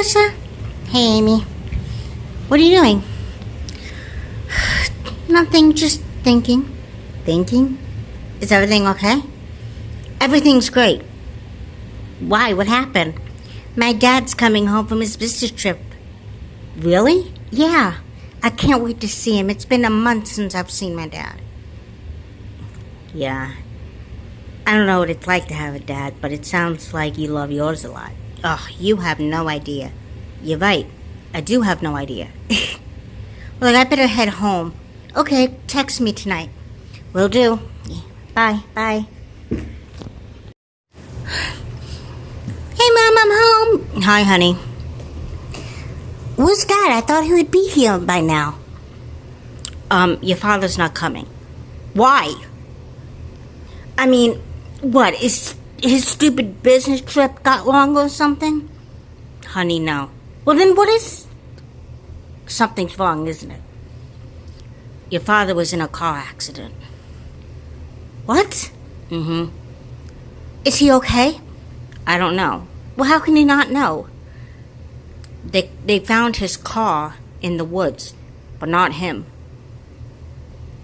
Larissa. Hey, Amy. What are you doing? Nothing, just thinking. Thinking? Is everything okay? Everything's great. Why? What happened? My dad's coming home from his business trip. Really? Yeah. I can't wait to see him. It's been a month since I've seen my dad. Yeah. I don't know what it's like to have a dad, but it sounds like you love yours a lot. Oh, you have no idea. You're right. I do have no idea. Well, I better head home. Okay, text me tonight. Will do. Yeah. Bye. Hey, Mom, I'm home. Hi, honey. Where's Dad? I thought he would be here by now. Your father's not coming. Why? I mean, what? Is his stupid business trip got long or something? Honey, no. Well, then what is... Something's wrong, isn't it? Your father was in a car accident. What? Mm-hmm. Is he okay? I don't know. Well, how can you not know? They found his car in the woods, but not him.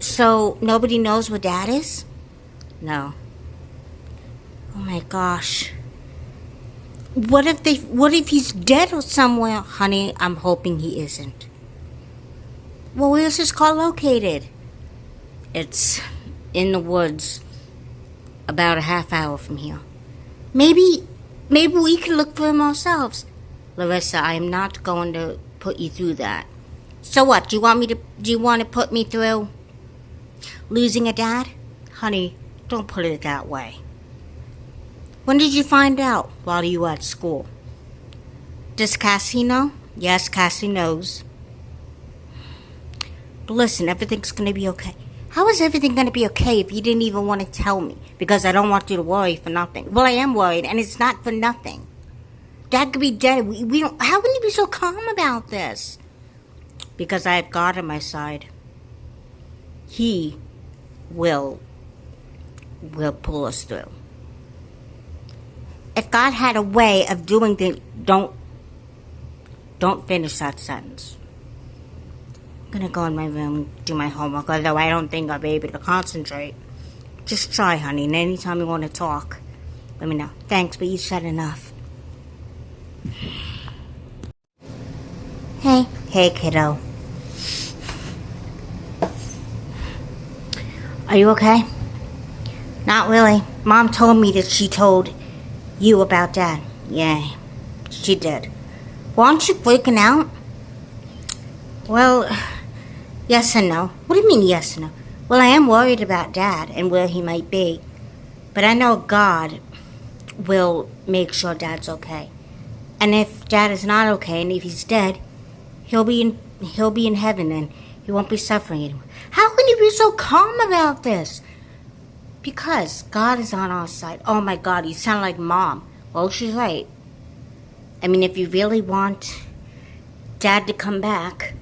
So, nobody knows where Dad is? No. Oh my gosh. What if he's dead or somewhere? Honey, I'm hoping he isn't. Well, where's his car located? It's in the woods, about a half hour from here. Maybe we can look for him ourselves. Larissa, I am not going to put you through that. So what? Do you want to put me through losing a dad? Honey, don't put it that way. When did you find out? While you were at school. Does Cassie know? Yes, Cassie knows. But listen, everything's going to be okay. How is everything going to be okay if you didn't even want to tell me? Because I don't want you to worry for nothing. Well, I am worried, and it's not for nothing. Dad could be dead. We don't. How can you be so calm about this? Because I have God on my side. He will pull us through. If God had a way of doing things, don't finish that sentence. I'm gonna go in my room and do my homework, although I don't think I'll be able to concentrate. Just try, honey, and anytime you want to talk, let me know. Thanks, but you said enough. Hey, kiddo. Are you okay? Not really. Mom told me that she told you about Dad. Yeah, she did. Well, aren't you freaking out? Well, yes and no. What do you mean yes and no? Well, I am worried about Dad and where he might be. But I know God will make sure Dad's okay. And if Dad is not okay, and if he's dead, he'll be in heaven and he won't be suffering anymore. How can you be so calm about this? Because God is on our side. Oh my God, you sound like Mom. Well, she's right. I mean, if you really want Dad to come back,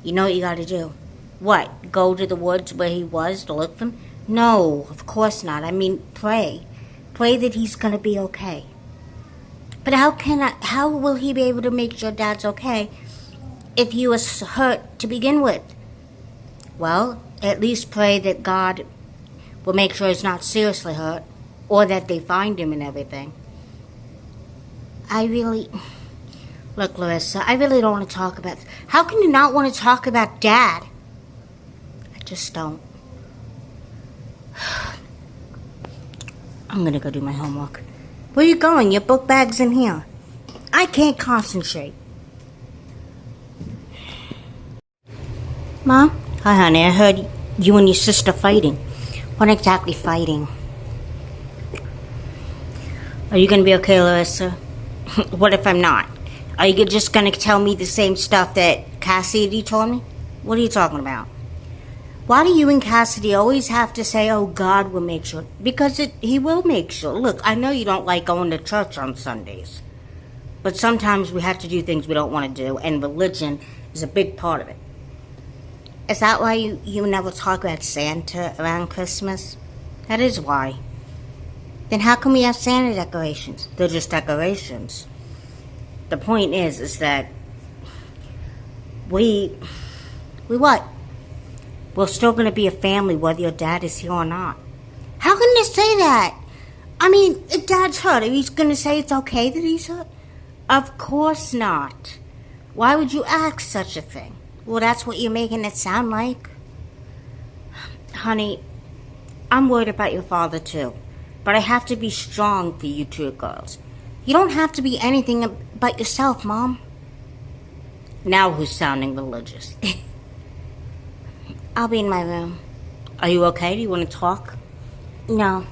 you know what you gotta do. What? Go to the woods where he was to look for him? No, of course not. I mean, pray. Pray that he's gonna be okay. But how will he be able to make sure Dad's okay if he was hurt to begin with? Well, at least pray that God will make sure he's not seriously hurt, or that they find him and everything. Look, Larissa, I really don't want to talk about this. How can you not want to talk about Dad? I just don't. I'm gonna go do my homework. Where are you going? Your book bag's in here. I can't concentrate. Mom? Hi, honey. I heard you and your sister fighting. What exactly fighting? Are you going to be okay, Larissa? What if I'm not? Are you just going to tell me the same stuff that Cassidy told me? What are you talking about? Why do you and Cassidy always have to say, oh, God will make sure? Because he will make sure. Look, I know you don't like going to church on Sundays. But sometimes we have to do things we don't want to do, and religion is a big part of it. Is that why you never talk about Santa around Christmas? That is why. Then how come we have Santa decorations? They're just decorations. the point is that we what? We're still going to be a family whether your dad is here or not. How can you say that? I mean, if Dad's hurt, are you going to say it's okay that he's hurt? Of course not. Why would you ask such a thing? Well, that's what you're making it sound like. Honey, I'm worried about your father too. But I have to be strong for you two girls. You don't have to be anything but yourself, Mom. Now who's sounding religious? I'll be in my room. Are you okay? Do you want to talk? No.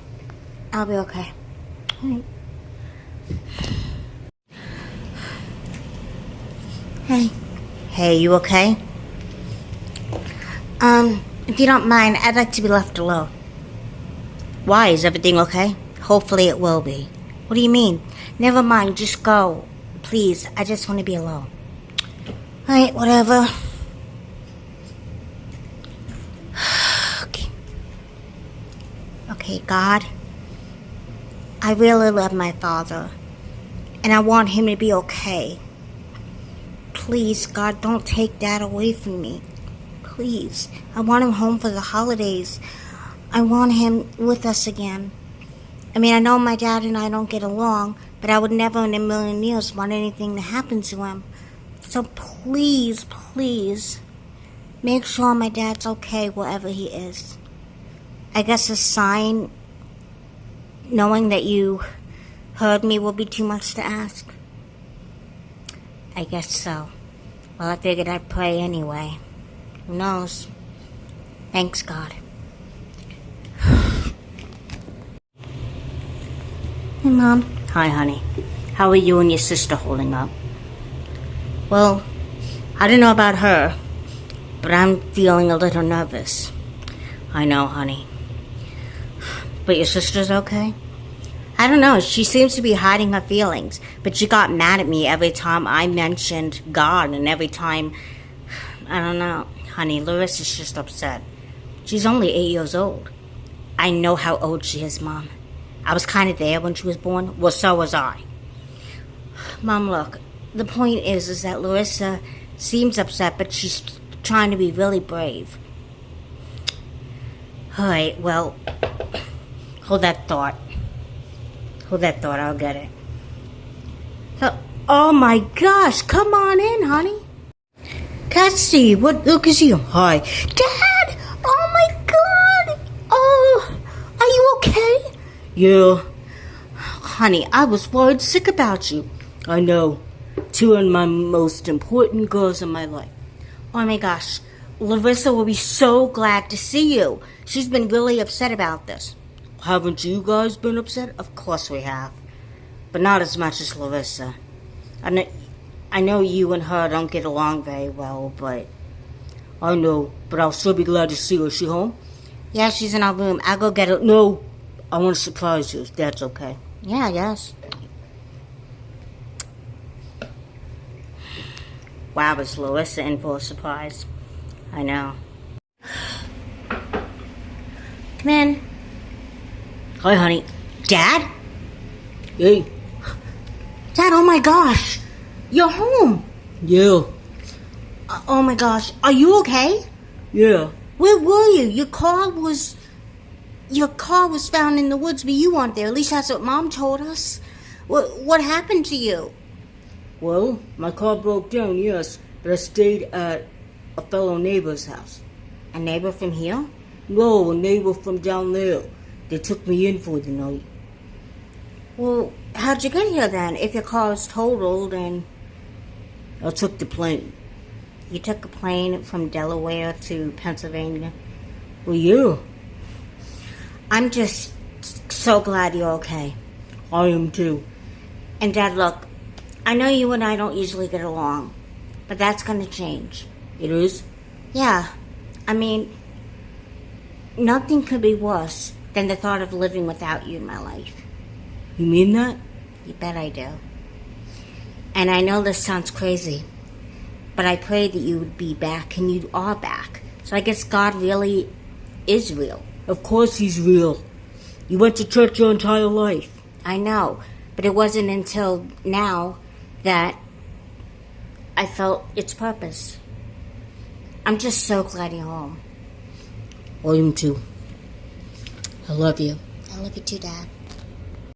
I'll be okay. All right. Hey. Hey, you okay? If you don't mind, I'd like to be left alone. Why? Is everything okay? Hopefully it will be. What do you mean? Never mind, just go. Please, I just want to be alone. Alright, whatever. Okay, God. I really love my father. And I want him to be okay. Please, God, don't take Dad away from me. Please. I want him home for the holidays. I want him with us again. I mean, I know my dad and I don't get along, but I would never in a million years want anything to happen to him. So please, please, make sure my dad's okay wherever he is. I guess a sign, knowing that you heard me, will be too much to ask. I guess so. Well, I figured I'd pray anyway. Who knows? Thanks, God. Hey, Mom. Hi, honey. How are you and your sister holding up? Well, I don't know about her, but I'm feeling a little nervous. I know, honey. But your sister's okay? I don't know. She seems to be hiding her feelings, but she got mad at me every time I mentioned God, and every time... I don't know. Honey, Larissa's just upset. She's only 8 years old. I know how old she is, Mom. I was kind of there when she was born. Well, so was I. Mom, look. The point is that Larissa seems upset, but she's trying to be really brave. Alright, well, hold that thought. Hold that thought, I'll get it. Oh my gosh, come on in, honey. Cassie, look at you. Hi. Dad! Oh my God! Oh, are you okay? Yeah. Honey, I was worried sick about you. I know. Two of my most important girls in my life. Oh my gosh. Larissa will be so glad to see you. She's been really upset about this. Haven't you guys been upset? Of course we have. But not as much as Larissa. I know you and her don't get along very well, but... I know, but I'll still be glad to see her. Is she home? Yeah, she's in our room. I'll go get her. No, I want to surprise you, if that's okay. Yeah, yes. Wow, is Larissa in for a surprise? I know. Come in. Hi, honey. Dad? Hey. Dad, oh my gosh. You're home. Yeah. Oh my gosh. Are you okay? Yeah. Where were you? Your car was found in the woods, but you weren't there. At least that's what Mom told us. What happened to you? Well, my car broke down, yes, but I stayed at a fellow neighbor's house. A neighbor from here? No, a neighbor from down there. They took me in for the night. Well, how'd you get here then, if your car was totaled and... I took the plane. You took a plane from Delaware to Pennsylvania? Well, yeah. I'm just so glad you're okay. I am too. And Dad, look, I know you and I don't usually get along, but that's going to change. It is? Yeah. I mean, nothing could be worse than the thought of living without you in my life. You mean that? You bet I do. And I know this sounds crazy, but I pray that you would be back, and you are back. So I guess God really is real. Of course he's real. You went to church your entire life. I know, but it wasn't until now that I felt its purpose. I'm just so glad you're home. I am too. I love you. I love you too, Dad.